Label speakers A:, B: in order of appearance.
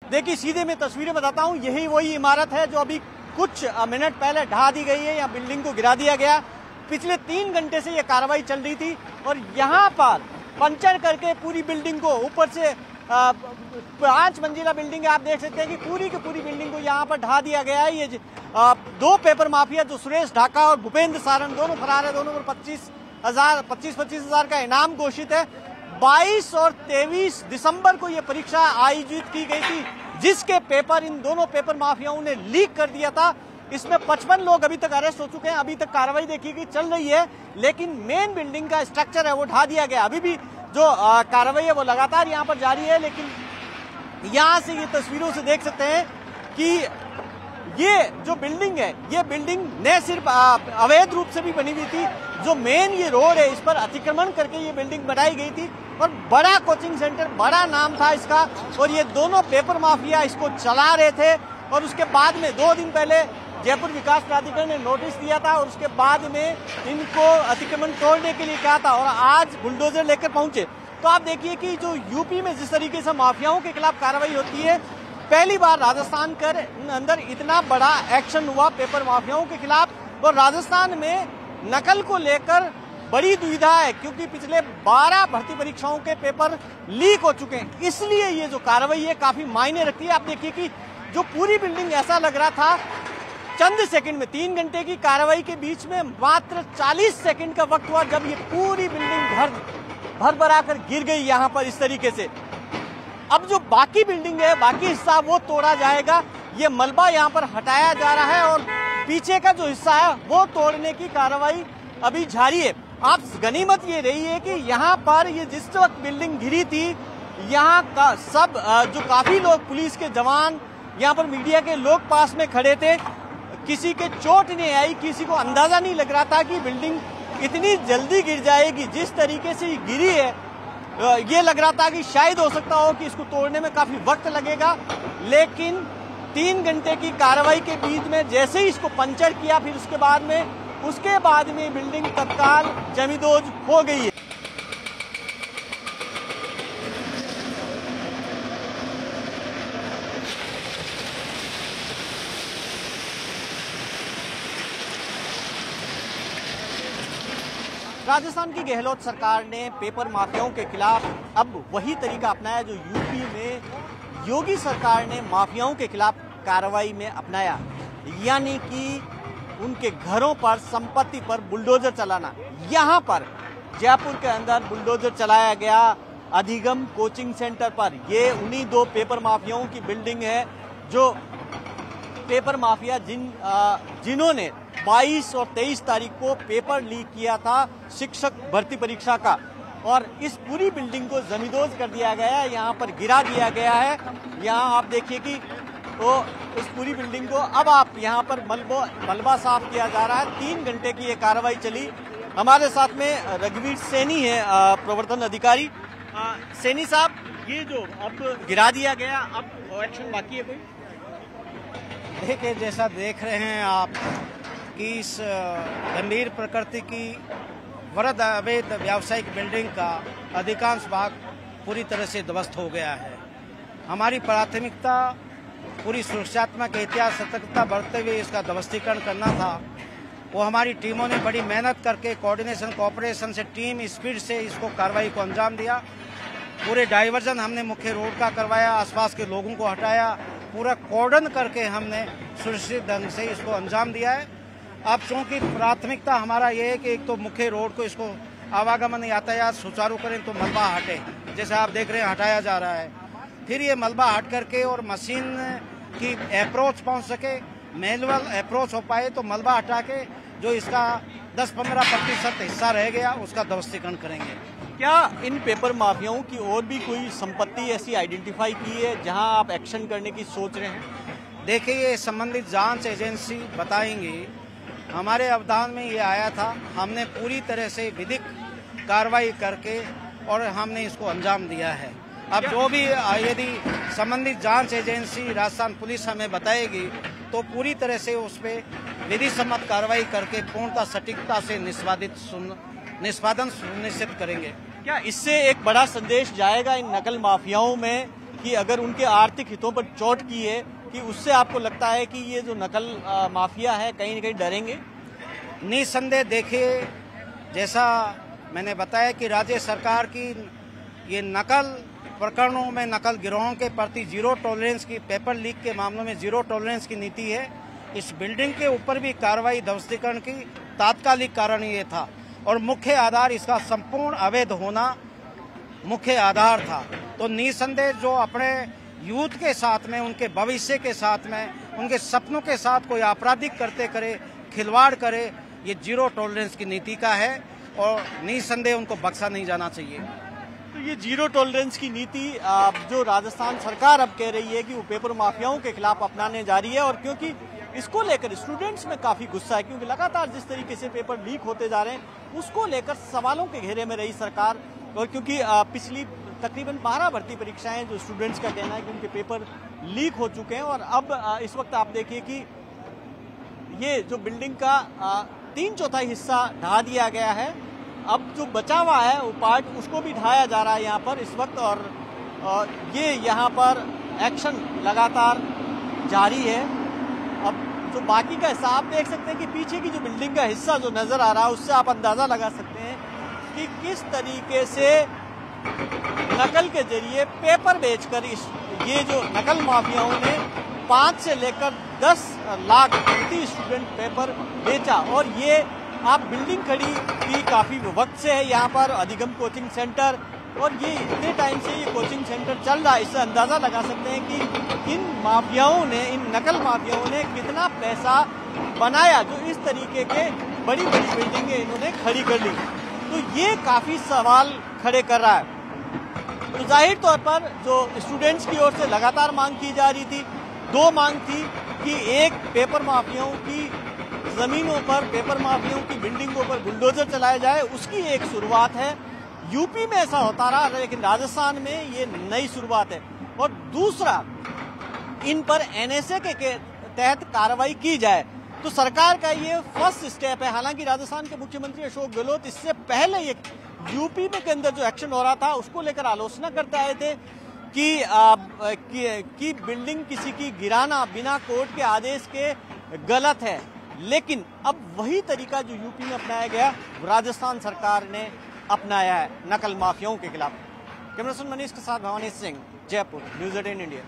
A: देखिए सीधे मैं तस्वीरें बताता हूँ, यही वही इमारत है जो अभी कुछ मिनट पहले ढहा दी गई है, या बिल्डिंग को गिरा दिया गया। पिछले 3 घंटे से ये कार्रवाई चल रही थी और यहाँ पर पंचर करके पूरी बिल्डिंग को ऊपर से 5 मंजिला बिल्डिंग है, आप देख सकते हैं कि पूरी की पूरी बिल्डिंग को यहाँ पर ढहा दिया गया है। ये 2 पेपर माफिया जो सुरेश ढाका और भूपेंद्र सारंग दोनों फरार है, दोनों पर 25,000 का इनाम घोषित है। 22 और 23 दिसंबर को ये परीक्षा आयोजित की गई थी, जिसके पेपर इन दोनों पेपर माफियाओं ने लीक कर दिया था। इसमें 55 लोग अभी तक अरेस्ट हो चुके हैं। अभी तक कार्रवाई देखी गई चल रही है, लेकिन मेन बिल्डिंग का स्ट्रक्चर है वो ढा दिया गया। अभी भी जो कार्रवाई है वो लगातार यहाँ पर जारी है, लेकिन यहाँ से ये तस्वीरों से देख सकते हैं कि ये जो बिल्डिंग है, ये बिल्डिंग न सिर्फ अवैध रूप से भी बनी हुई थी, जो मेन ये रोड है इस पर अतिक्रमण करके ये बिल्डिंग बनाई गई थी और बड़ा कोचिंग सेंटर, बड़ा नाम था इसका, और ये दोनों पेपर माफिया इसको चला रहे थे। और उसके बाद में 2 दिन पहले जयपुर विकास प्राधिकरण ने नोटिस दिया था और उसके बाद में इनको अतिक्रमण तोड़ने के लिए कहा था और आज बुलडोजर लेकर पहुंचे। तो आप देखिए कि जो यूपी में जिस तरीके से माफियाओं के खिलाफ कार्रवाई होती है, पहली बार राजस्थान के अंदर इतना बड़ा एक्शन हुआ पेपर माफियाओं के खिलाफ। और राजस्थान में नकल को लेकर बड़ी दुविधा है, क्योंकि पिछले 12 भर्ती परीक्षाओं के पेपर लीक हो चुके हैं, इसलिए ये जो कार्रवाई है काफी मायने रखती है। आप देखिए कि जो पूरी बिल्डिंग ऐसा लग रहा था चंद सेकंड में, 3 घंटे की कार्रवाई के बीच में मात्र 40 सेकंड का वक्त हुआ जब ये पूरी बिल्डिंग भर भरा कर गिर गई यहाँ पर इस तरीके से। अब जो बाकी बिल्डिंग है, बाकी हिस्सा वो तोड़ा जाएगा। ये मलबा यहाँ पर हटाया जा रहा है और पीछे का जो हिस्सा है वो तोड़ने की कार्रवाई अभी जारी है। आप गनीमत ये रही है कि यहाँ पर ये जिस वक्त बिल्डिंग गिरी थी, यहाँ का सब जो काफी लोग, पुलिस के जवान, यहाँ पर मीडिया के लोग पास में खड़े थे। किसी के चोट नहीं आई, किसी को अंदाजा नहीं लग रहा था कि बिल्डिंग इतनी जल्दी गिर जाएगी। जिस तरीके से ये गिरी है, ये लग रहा था कि शायद हो सकता हो कि इसको तोड़ने में काफी वक्त लगेगा, लेकिन 3 घंटे की कार्रवाई के बीच में जैसे ही इसको पंचर किया, फिर उसके बाद में बिल्डिंग तत्काल जमींदोज हो गई है। राजस्थान की गहलोत सरकार ने पेपर माफियाओं के खिलाफ अब वही तरीका अपनाया जो यूपी में योगी सरकार ने माफियाओं के खिलाफ कार्रवाई में अपनाया, यानी कि उनके घरों पर, संपत्ति पर बुलडोजर चलाना। यहाँ पर जयपुर के अंदर बुलडोजर चलाया गया अधिगम कोचिंग सेंटर पर। ये उन्हीं 2 पेपर माफियाओं की बिल्डिंग है, जो पेपर माफिया जिन्होंने 22 और 23 तारीख को पेपर लीक किया था शिक्षक भर्ती परीक्षा का, और इस पूरी बिल्डिंग को जमींदोज कर दिया गया है, यहाँ पर गिरा दिया गया है। यहाँ आप देखिए कि तो इस पूरी बिल्डिंग को अब आप यहाँ पर मलबा साफ किया जा रहा है। 3 घंटे की ये कार्रवाई चली। हमारे साथ में रघुवीर सैनी है, प्रवर्तन अधिकारी। सैनी साहब, ये जो अब गिरा दिया गया, अब एक्शन बाकी है कोई?
B: देखिए, जैसा देख रहे हैं आप कि इस गंभीर प्रकृति की वृहद अवैध व्यावसायिक बिल्डिंग का अधिकांश भाग पूरी तरह से ध्वस्त हो गया है। हमारी प्राथमिकता पूरी सुरक्षात्मक एहतियात सतर्कता बरतते हुए इसका ध्वस्तीकरण करना था। वो हमारी टीमों ने बड़ी मेहनत करके कोऑर्डिनेशन कोऑपरेशन से टीम स्पीड से इसको कार्रवाई को अंजाम दिया। पूरे डाइवर्जन हमने मुख्य रोड का करवाया, आसपास के लोगों को हटाया, पूरा कॉर्डन करके हमने सुरक्षित ढंग से इसको अंजाम दिया है। अब चूंकि प्राथमिकता हमारा ये है कि एक तो मुख्य रोड को, इसको आवागमन यातायात सुचारू करें, तो मलबा हटे, जैसे आप देख रहे हैं हटाया जा रहा है। फिर ये मलबा हट करके और मशीन की अप्रोच पहुंच सके, मैनुअल अप्रोच हो पाए, तो मलबा हटा के जो इसका 10-15% हिस्सा रह गया उसका ध्वस्तीकरण करेंगे।
A: क्या इन पेपर माफियाओं की और भी कोई संपत्ति ऐसी आइडेंटिफाई की है जहां आप एक्शन करने की सोच रहे हैं?
B: देखिए, ये संबंधित जांच एजेंसी बताएंगी। हमारे अवधान में ये आया था, हमने पूरी तरह से विधिक कार्रवाई करके और हमने इसको अंजाम दिया है। अब जो भी यदि संबंधित जांच एजेंसी राजस्थान पुलिस हमें बताएगी तो पूरी तरह से उस पर विधि सम्मत कार्रवाई करके पूर्णतः सटीकता से निष्पादन सुनिश्चित करेंगे।
A: क्या इससे एक बड़ा संदेश जाएगा इन नकल माफियाओं में कि अगर उनके आर्थिक हितों पर चोट की है, कि उससे आपको लगता है कि ये जो नकल माफिया है कहीं न कहीं डरेंगे?
B: निसंदेह देखिए, जैसा मैंने बताया कि राज्य सरकार की ये नकल प्रकरणों में, नकल गिरोहों के प्रति जीरो टॉलरेंस की, पेपर लीक के मामलों में जीरो टॉलरेंस की नीति है। इस बिल्डिंग के ऊपर भी कार्रवाई ध्वस्तीकरण की तात्कालिक कारण ये था और मुख्य आधार इसका संपूर्ण अवैध होना मुख्य आधार था। तो निसंदेह जो अपने यूथ के साथ में, उनके भविष्य के साथ में, उनके सपनों के साथ कोई आपराधिक करते करे, खिलवाड़ करे, ये जीरो टॉलरेंस की नीति का है और निसंदेह उनको बख्शा नहीं जाना चाहिए।
A: तो ये जीरो टॉलरेंस की नीति जो राजस्थान सरकार अब कह रही है कि वो पेपर माफियाओं के खिलाफ अपनाने जा रही है, और क्योंकि इसको लेकर स्टूडेंट्स में काफी गुस्सा है, क्योंकि लगातार जिस तरीके से पेपर लीक होते जा रहे हैं उसको लेकर सवालों के घेरे में रही सरकार। और क्योंकि पिछली तकरीबन 12 भर्ती परीक्षाएं जो स्टूडेंट्स का कहना है कि उनके पेपर लीक हो चुके हैं, और अब इस वक्त आप देखिए कि ये जो बिल्डिंग का 3/4 हिस्सा ढा दिया गया है। अब जो बचा हुआ है वो पार्ट, उसको भी ढाया जा रहा है यहाँ पर इस वक्त, और ये यहाँ पर एक्शन लगातार जारी है। अब जो बाकी का हिस्सा आप देख सकते हैं कि पीछे की जो बिल्डिंग का हिस्सा जो नजर आ रहा है, उससे आप अंदाजा लगा सकते हैं कि किस तरीके से नकल के जरिए पेपर बेचकर ये जो नकल माफियाओं ने 5 से लेकर 10 लाख प्रति स्टूडेंट पेपर बेचा। और ये आप बिल्डिंग खड़ी भी काफी वक्त से है यहाँ पर, अधिगम कोचिंग सेंटर, और ये इतने टाइम से ये कोचिंग सेंटर चल रहा है। इससे अंदाजा लगा सकते हैं कि इन माफियाओं ने, इन नकल माफियाओं ने कितना पैसा बनाया, जो इस तरीके के बड़ी बड़ी बिल्डिंगें इन्होंने खड़ी कर ली। तो ये काफी सवाल खड़े कर रहा है। तो जाहिर तौर पर जो स्टूडेंट्स की ओर से लगातार मांग की जा रही थी, 2 मांग थी कि एक, पेपर माफियाओं की जमीनों पर, पेपर माफियाओं की बिल्डिंगों पर बुलडोजर चलाया जाए, उसकी एक शुरुआत है। यूपी में ऐसा होता रहा, लेकिन राजस्थान में ये नई शुरुआत है। और दूसरा, इन पर एनएसए के तहत कार्रवाई की जाए। तो सरकार का ये फर्स्ट स्टेप है। हालांकि राजस्थान के मुख्यमंत्री अशोक गहलोत इससे पहले ये यूपी में के अंदर जो एक्शन हो रहा था उसको लेकर आलोचना करते आए थे कि बिल्डिंग किसी की गिराना बिना कोर्ट के आदेश के गलत है। लेकिन अब वही तरीका जो यूपी में अपनाया गया, राजस्थान सरकार ने अपनाया है नकल माफियाओं के खिलाफ। कैमरा पर्सन मनीष के साथ भवानी सिंह, जयपुर, न्यूज़ 18 इंडिया।